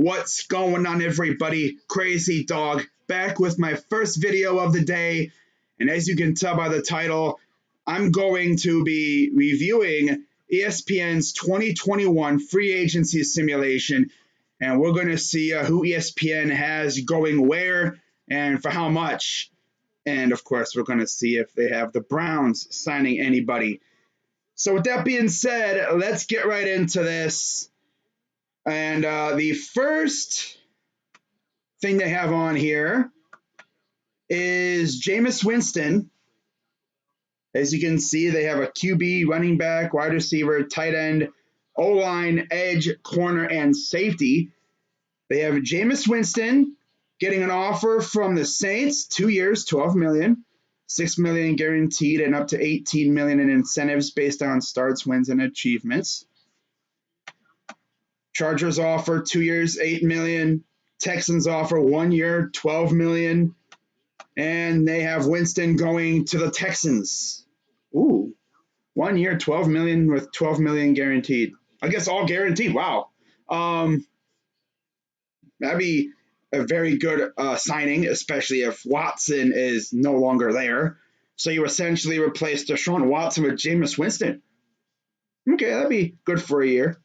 What's going on, everybody? Crazy Dog back with my first video of the day. And as you can tell by the title, I'm going to be reviewing ESPN's 2021 free agency simulation. And we're going to see who ESPN has going where and for how much. And of course, we're going to see if they have the Browns signing anybody. So with that being said, let's get right into this. And the first thing they have on here is Jameis Winston. As you can see, they have a QB, running back, wide receiver, tight end, O-line, edge, corner, and safety. They have Jameis Winston getting an offer from the Saints, 2 years, $12 million, $6 million guaranteed, and up to $18 million in incentives based on starts, wins, and achievements. Chargers offer 2 years, $8 million. Texans offer 1 year, $12 million. And they have Winston going to the Texans. Ooh, 1 year, $12 million with $12 million guaranteed. I guess all guaranteed. Wow. That'd be a very good signing, especially if Watson is no longer there. So you essentially replace Deshaun Watson with Jameis Winston. Okay, that'd be good for a year.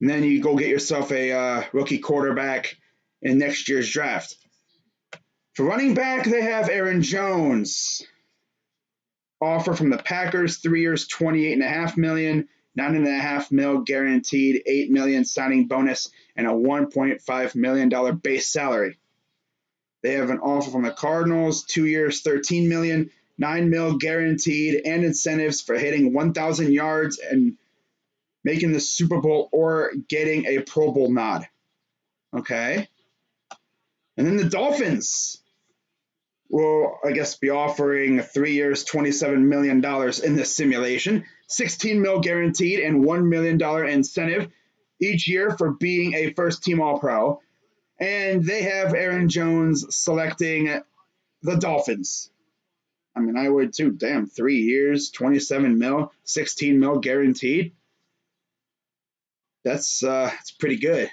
And then you go get yourself a rookie quarterback in next year's draft. For running back, they have Aaron Jones. Offer from the Packers, 3 years, $28.5 million, $9.5 million guaranteed, $8 million signing bonus, and a $1.5 million base salary. They have an offer from the Cardinals, 2 years, $13 million, $9 million guaranteed, and incentives for hitting 1,000 yards and making the Super Bowl or getting a Pro Bowl nod. Okay. And then the Dolphins will, I guess, be offering 3 years, $27 million in this simulation, $16 million guaranteed, and $1 million incentive each year for being a first-team All-Pro. And they have Aaron Jones selecting the Dolphins. I mean, I would too. Damn, 3 years, $27 million, $16 million guaranteed. That's pretty good.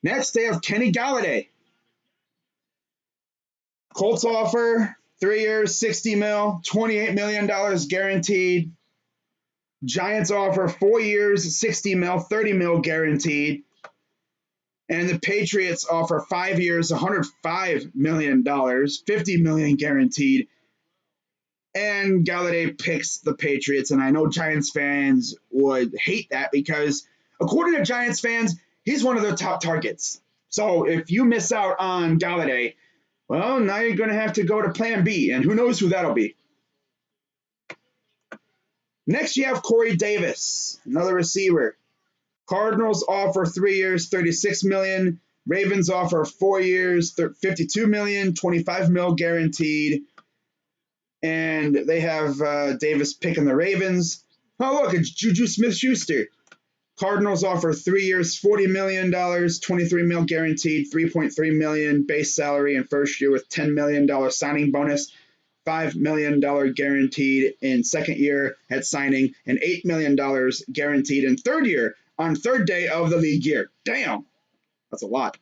Next, they have Kenny Golladay. Colts offer 3 years, $60 million, $28 million guaranteed. Giants offer 4 years, $60 million, $30 million guaranteed. And the Patriots offer 5 years, $105 million, $50 million guaranteed. And Golladay picks the Patriots, and I know Giants fans would hate that because, according to Giants fans, he's one of their top targets. So if you miss out on Golladay, well, now you're going to have to go to Plan B, and who knows who that'll be. Next, you have Corey Davis, another receiver. Cardinals offer 3 years, $36 million. Ravens offer 4 years, $52 million, $25 million guaranteed. And they have Davis picking the Ravens. Oh, look, it's Juju Smith-Schuster. Cardinals offer 3 years, $40 million, $23 million guaranteed, $3.3 million base salary in first year with $10 million signing bonus, $5 million guaranteed in second year at signing, and $8 million guaranteed in third year on third day of the league year. Damn, that's a lot.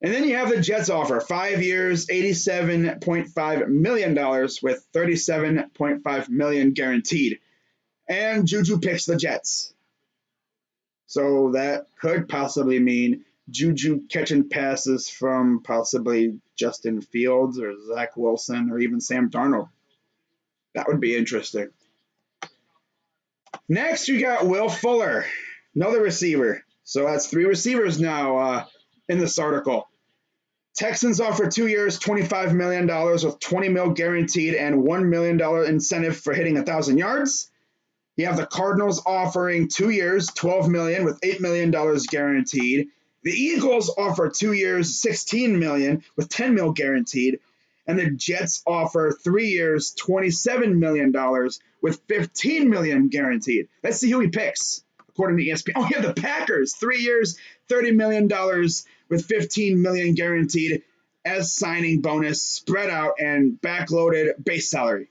And then you have the Jets offer 5 years, $87.5 million with $37.5 million guaranteed. And Juju picks the Jets. So that could possibly mean Juju catching passes from possibly Justin Fields or Zach Wilson or even Sam Darnold. That would be interesting. Next, you got Will Fuller, another receiver. So that's 3 receivers now in this article. Texans offer 2 years, $25 million with $20 million guaranteed and $1 million incentive for hitting 1,000 yards. You have the Cardinals offering 2 years, $12 million with $8 million guaranteed. The Eagles offer 2 years, $16 million with $10 million guaranteed. And the Jets offer 3 years, $27 million with $15 million guaranteed. Let's see who he picks, according to ESPN. Oh, yeah, the Packers, 3 years, $30 million with $15 million guaranteed as signing bonus, spread out and backloaded base salary.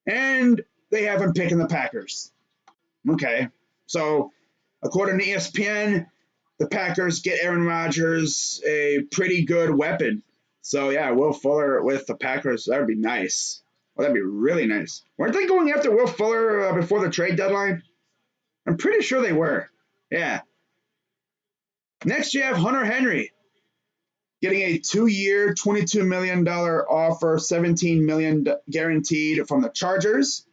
And they have him picking the Packers. Okay, so According to ESPN, the Packers get Aaron Rodgers a pretty good weapon. So, yeah, Will Fuller with the Packers, that would be nice. Well, that'd be really nice. Weren't they going after Will Fuller before the trade deadline? I'm pretty sure they were. Yeah. Next, you have Hunter Henry getting a 2-year, $22 million offer, $17 million guaranteed from the Chargers.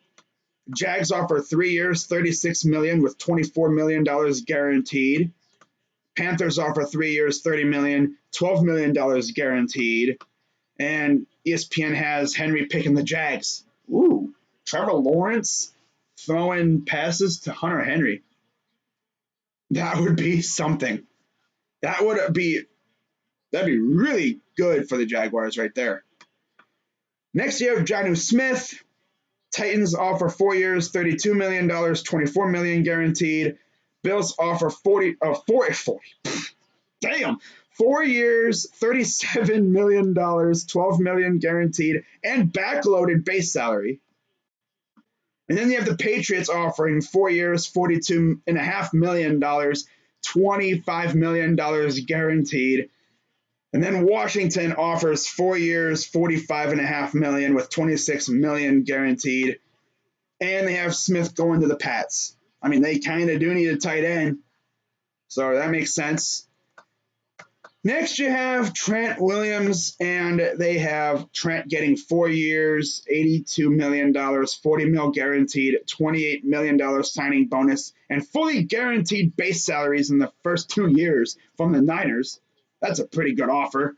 Jags offer 3 years, $36 million with $24 million guaranteed. Panthers offer 3 years, $30 million, $12 million guaranteed. And ESPN has Henry picking the Jags. Ooh, Trevor Lawrence throwing passes to Hunter Henry. That would be something. That'd be really good for the Jaguars right there. Next, you have Jonnu Smith. Titans offer 4 years, $32 million, $24 million guaranteed. Bills offer 40. 4 years, $37 million, $12 million guaranteed, and backloaded base salary. And then you have the Patriots offering 4 years, $42.5 million, $25 million guaranteed. And then Washington offers 4 years, $45.5 million with $26 million guaranteed. And they have Smith going to the Pats. I mean, they kind of do need a tight end, so that makes sense. Next, you have Trent Williams, and they have Trent getting 4 years, $82 million, $40 million guaranteed, $28 million signing bonus, and fully guaranteed base salaries in the first 2 years from the Niners. That's a pretty good offer.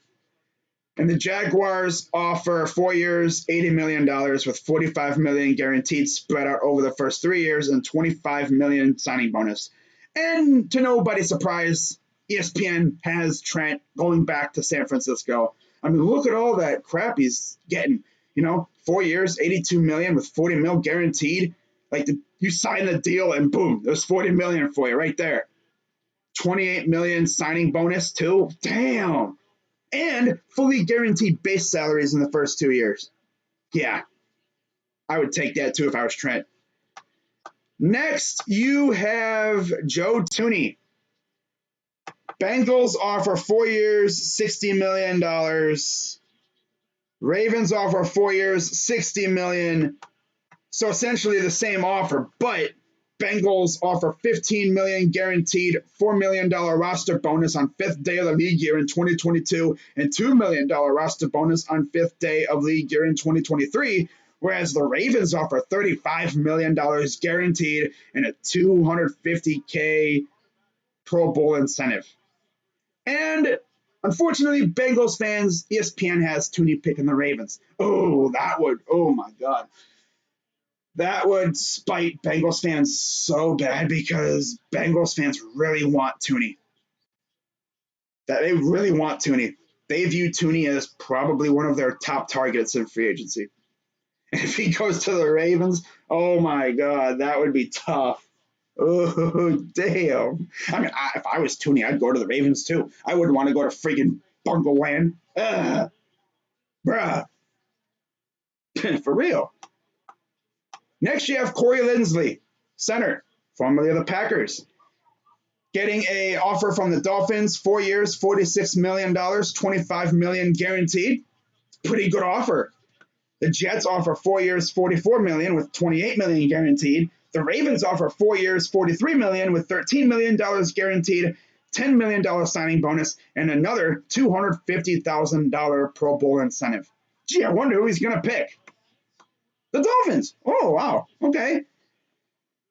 And the Jaguars offer 4 years, $80 million with $45 million guaranteed spread out over the first 3 years and $25 million signing bonus. And to nobody's surprise, ESPN has Trent going back to San Francisco. I mean, look at all that crap he's getting. 4 years, $82 million with $40 million guaranteed. Like, you sign the deal and boom, there's $40 million for you right there. $28 million signing bonus too. Damn. And fully guaranteed base salaries in the first 2 years. Yeah, I would take that too if I was Trent. Next, you have Joe Thuney. Bengals offer 4 years, $60 million. Ravens offer 4 years, $60 million. So essentially the same offer, but Bengals offer $15 million guaranteed, $4 million roster bonus on 5th day of the league year in 2022, and $2 million roster bonus on 5th day of league year in 2023, whereas the Ravens offer $35 million guaranteed and a $250K Pro Bowl incentive. And unfortunately, Bengals fans, ESPN has Thuney picking the Ravens. Oh my God. That would spite Bengals fans so bad because Bengals fans really want Thuney. They really want Thuney. They view Thuney as probably one of their top targets in free agency. And if he goes to the Ravens, oh my God, that would be tough. Oh, damn. I mean, if I was Thuney, I'd go to the Ravens too. I wouldn't want to go to freaking Bungle Land. Bruh. For real. Next, you have Corey Linsley, center, formerly of the Packers, getting an offer from the Dolphins, 4 years, $46 million, $25 million guaranteed. Pretty good offer. The Jets offer 4 years, $44 million with $28 million guaranteed. The Ravens offer 4 years, $43 million with $13 million guaranteed, $10 million signing bonus, and another $250,000 Pro Bowl incentive. Gee, I wonder who he's going to pick. The Dolphins. Oh, wow. Okay.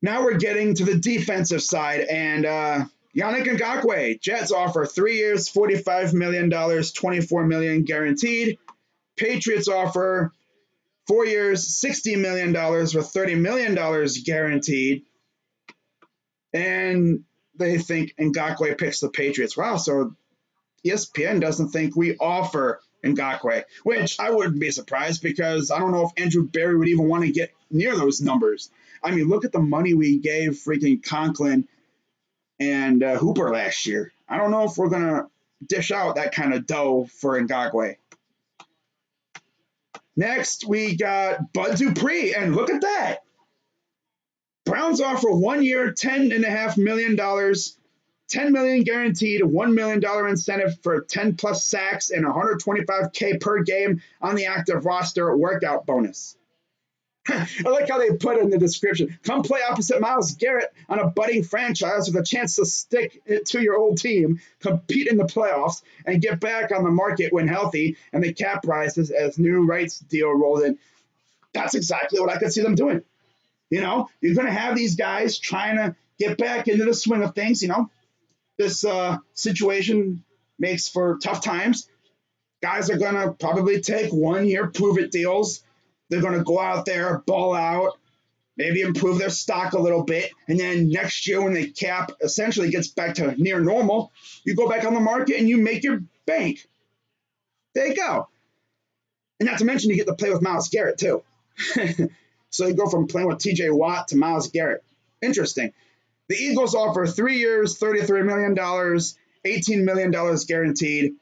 Now we're getting to the defensive side, and Yannick Ngakoue. Jets offer 3 years, $45 million, $24 million guaranteed. Patriots offer 4 years, $60 million with $30 million guaranteed. And they think Ngakoue picks the Patriots. Wow, so ESPN doesn't think we offer Ngakoue, which I wouldn't be surprised because I don't know if Andrew Berry would even want to get near those numbers. I mean, look at the money we gave freaking Conklin and Hooper last year. I don't know if we're going to dish out that kind of dough for Ngakoue. Next, we got Bud Dupree, and look at that. Browns offer 1 year, $10.5 million, $10 million guaranteed, $1 million incentive for 10 plus sacks and $125K per game on the active roster workout bonus. I like how they put in the description. Come play opposite Myles Garrett on a budding franchise with a chance to stick it to your old team, compete in the playoffs, and get back on the market when healthy, and the cap rises as new rights deal rolls in. That's exactly what I could see them doing. You know, you're going to have these guys trying to get back into the swing of things. You know, this situation makes for tough times. Guys are going to probably take 1 year prove-it deals. They're going to go out there, ball out, maybe improve their stock a little bit. And then next year when the cap essentially gets back to near normal, you go back on the market and you make your bank. There you go. And not to mention you get to play with Myles Garrett too. So you go from playing with TJ Watt to Myles Garrett. Interesting. The Eagles offer 3 years, $33 million, $18 million guaranteed.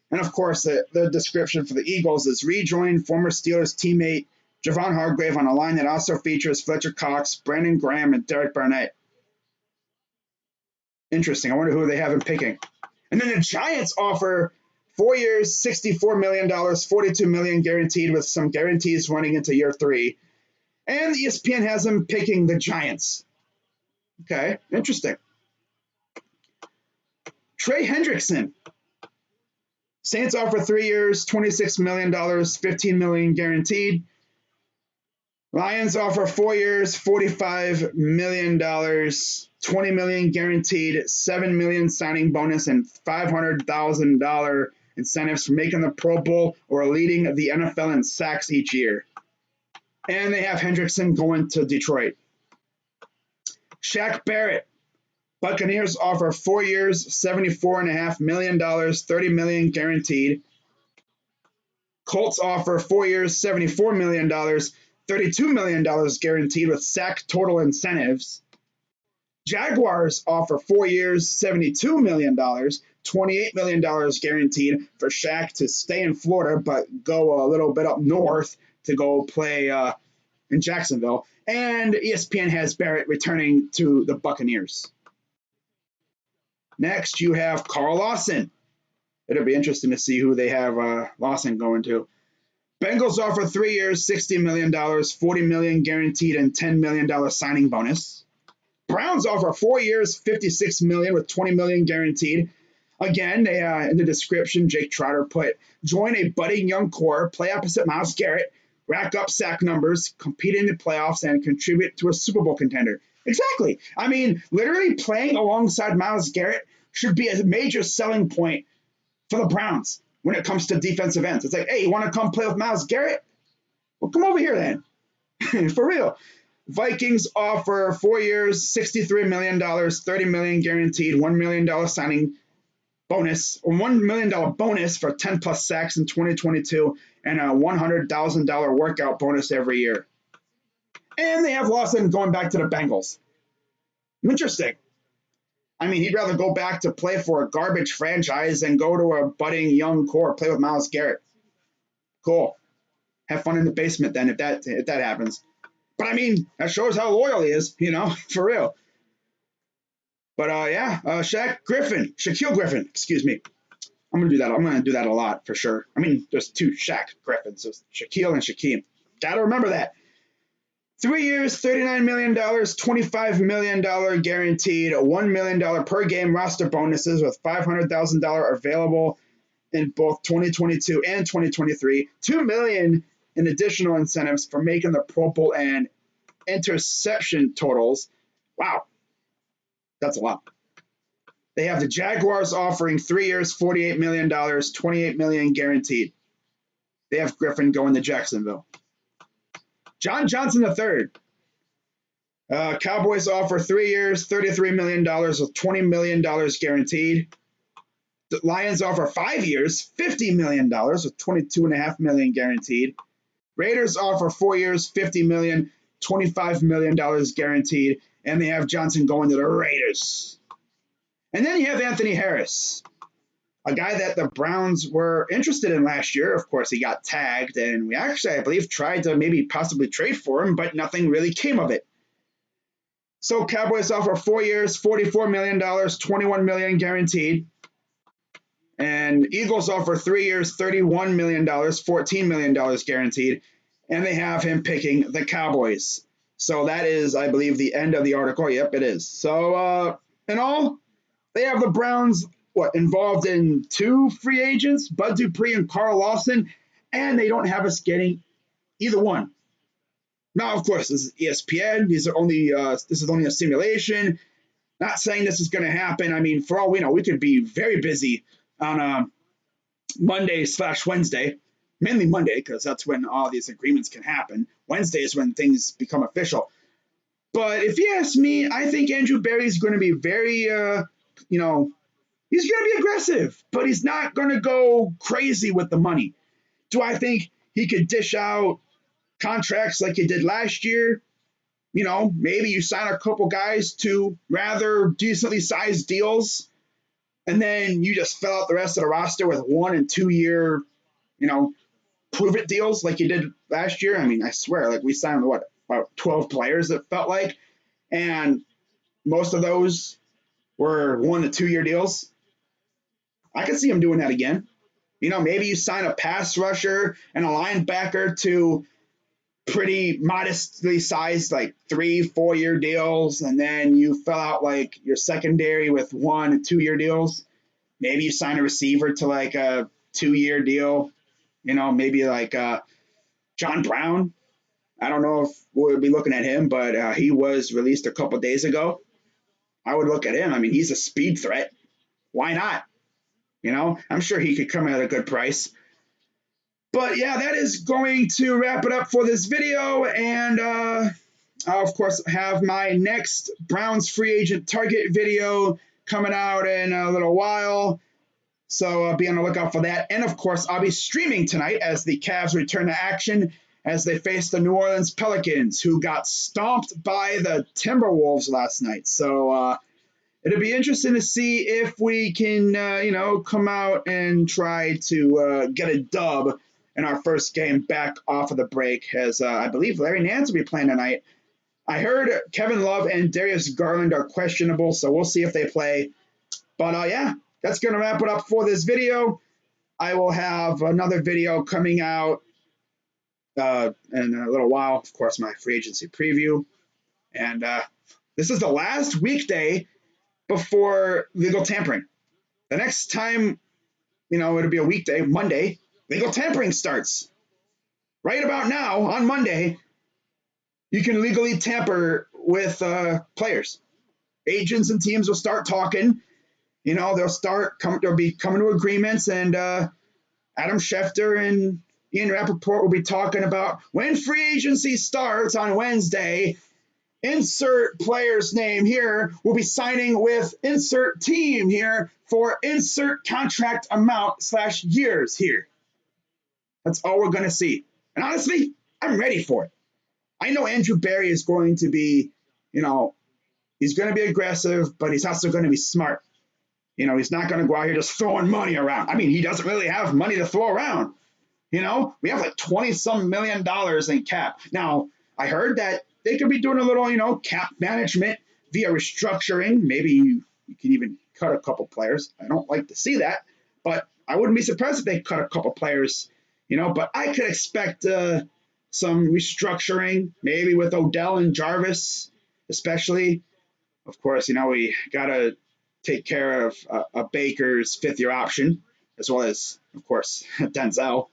And of course, the description for the Eagles is rejoin former Steelers teammate Javon Hargrave on a line that also features Fletcher Cox, Brandon Graham, and Derek Barnett. Interesting. I wonder who they have in picking. And then the Giants offer 4 years, $64 million, $42 million guaranteed with some guarantees running into year 3. And the ESPN has them picking the Giants. Okay, interesting. Trey Hendrickson. Saints offer 3 years, $26 million, $15 million guaranteed. Lions offer 4 years, $45 million, $20 million guaranteed, $7 million signing bonus, and $500,000 incentives for making the Pro Bowl or leading the NFL in sacks each year. And they have Hendrickson going to Detroit. Shaq Barrett. Buccaneers offer 4 years, $74.5 million, $30 million guaranteed. Colts offer 4 years, $74 million, $32 million guaranteed with sack total incentives. Jaguars offer 4 years, $72 million, $28 million guaranteed for Shaq to stay in Florida but go a little bit up north to go play in Jacksonville. And ESPN has Barrett returning to the Buccaneers. Next, you have Carl Lawson. It'll be interesting to see who they have Lawson going to. Bengals offer 3 years, $60 million, $40 million guaranteed, and $10 million signing bonus. Browns offer 4 years, $56 million with $20 million guaranteed. Again, they in the description, Jake Trotter put, join a budding young core, play opposite Myles Garrett, rack up sack numbers, compete in the playoffs, and contribute to a Super Bowl contender. Exactly. I mean, literally playing alongside Myles Garrett should be a major selling point for the Browns when it comes to defensive ends. It's like, hey, you want to come play with Myles Garrett? Well, come over here then. For real. Vikings offer 4 years, $63 million, $30 million guaranteed, $1 million signing bonus, or $1 million bonus for 10 plus sacks in 2022, and a $100,000 workout bonus every year. And they have Lawson going back to the Bengals. Interesting. I mean, he'd rather go back to play for a garbage franchise than go to a budding young core, play with Myles Garrett. Cool. Have fun in the basement then if that happens. But I mean, that shows how loyal he is, you know, for real. But Shaquille Griffin, excuse me. I'm gonna do that. I'm gonna do that a lot for sure. I mean, there's 2 Shaq Griffins, so Shaquille and Shaquem. Gotta remember that. 3 years, $39 million, $25 million guaranteed, $1 million per game roster bonuses with $500,000 available in both 2022 and 2023. $2 million in additional incentives for making the Pro Bowl and interception totals. Wow, that's a lot. They have the Jaguars offering 3 years, $48 million, $28 million guaranteed. They have Griffin going to Jacksonville. John Johnson III. Cowboys offer 3 years, $33 million with $20 million guaranteed. The Lions offer 5 years, $50 million with $22.5 million guaranteed. Raiders offer 4 years, $50 million, $25 million guaranteed. And they have Johnson going to the Raiders. And then you have Anthony Harris, a guy that the Browns were interested in last year. Of course, he got tagged, and we actually, I believe, tried to maybe possibly trade for him, but nothing really came of it. So Cowboys offer 4 years, $44 million, $21 million guaranteed. And Eagles offer 3 years, $31 million, $14 million guaranteed. And they have him picking the Cowboys. So that is, I believe, the end of the article. Yep, it is. So in all, they have the Browns involved in 2 free agents, Bud Dupree and Carl Lawson, and they don't have us getting either one. Now, of course, this is ESPN. This is only a simulation. Not saying this is going to happen. I mean, for all we know, we could be very busy on Monday/Wednesday, mainly Monday, because that's when all these agreements can happen. Wednesday is when things become official. But if you ask me, I think Andrew Berry is going to be very, he's going to be aggressive, but he's not going to go crazy with the money. Do I think he could dish out contracts like he did last year? Maybe you sign a couple guys to rather decently sized deals, and then you just fill out the rest of the roster with 1 and 2 year, prove it deals like you did last year. I mean, I swear, like we signed about 12 players it felt like, and most of those were 1 to 2 year deals. I could see him doing that again. Maybe you sign a pass rusher and a linebacker to pretty modestly sized, like 3-4 year deals, and then you fill out like your secondary with 1 and 2 year deals. Maybe you sign a receiver to like a 2 year deal, maybe like John Brown. I don't know if we'll be looking at him, but he was released a couple days ago. I would look at him. I mean, he's a speed threat. Why not? I'm sure he could come at a good price. But yeah, that is going to wrap it up for this video. And I'll, of course, have my next Browns free agent target video coming out in a little while. So be on the lookout for that. And, of course, I'll be streaming tonight as the Cavs return to action as they face the New Orleans Pelicans, who got stomped by the Timberwolves last night. So it'll be interesting to see if we can, come out and try to get a dub in our first game back off of the break, as I believe Larry Nance will be playing tonight. I heard Kevin Love and Darius Garland are questionable, so we'll see if they play. But, yeah, that's going to wrap it up for this video. I will have another video coming out in a little while. Of course, my free agency preview. And this is the last weekday before legal tampering. The next time, it'll be a weekday, Monday, legal tampering starts. Right about now, on Monday, you can legally tamper with players. Agents and teams will start talking. They'll be coming to agreements, and Adam Schefter and Ian Rappaport will be talking about when free agency starts on Wednesday. Insert player's name here. We'll be signing with insert team here for insert contract amount / years here. That's all we're going to see. And honestly, I'm ready for it. I know Andrew Berry is going to be, he's going to be aggressive, but he's also going to be smart. He's not going to go out here just throwing money around. I mean, he doesn't really have money to throw around. We have like $20-some million in cap. Now, I heard that they could be doing a little, cap management via restructuring. Maybe you can even cut a couple players. I don't like to see that, but I wouldn't be surprised if they cut a couple players, but I could expect some restructuring, maybe with Odell and Jarvis, especially. Of course, we got to take care of a Baker's 5th-year option, as well as, of course, Denzel.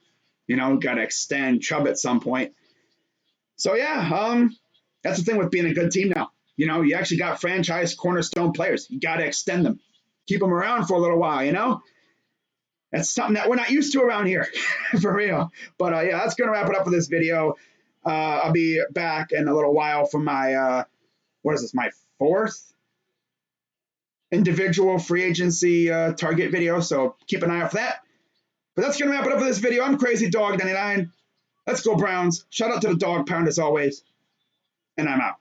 Got to extend Chubb at some point. So, yeah, that's the thing with being a good team now. You actually got franchise cornerstone players. You got to extend them. Keep them around for a little while, That's something that we're not used to around here, for real. But, yeah, that's going to wrap it up for this video. I'll be back in a little while for my, my 4th individual free agency target video. So keep an eye out for that. But that's going to wrap it up for this video. I'm Crazy Dog 99. Let's go Browns. Shout out to the Dog Pound as always. And I'm out.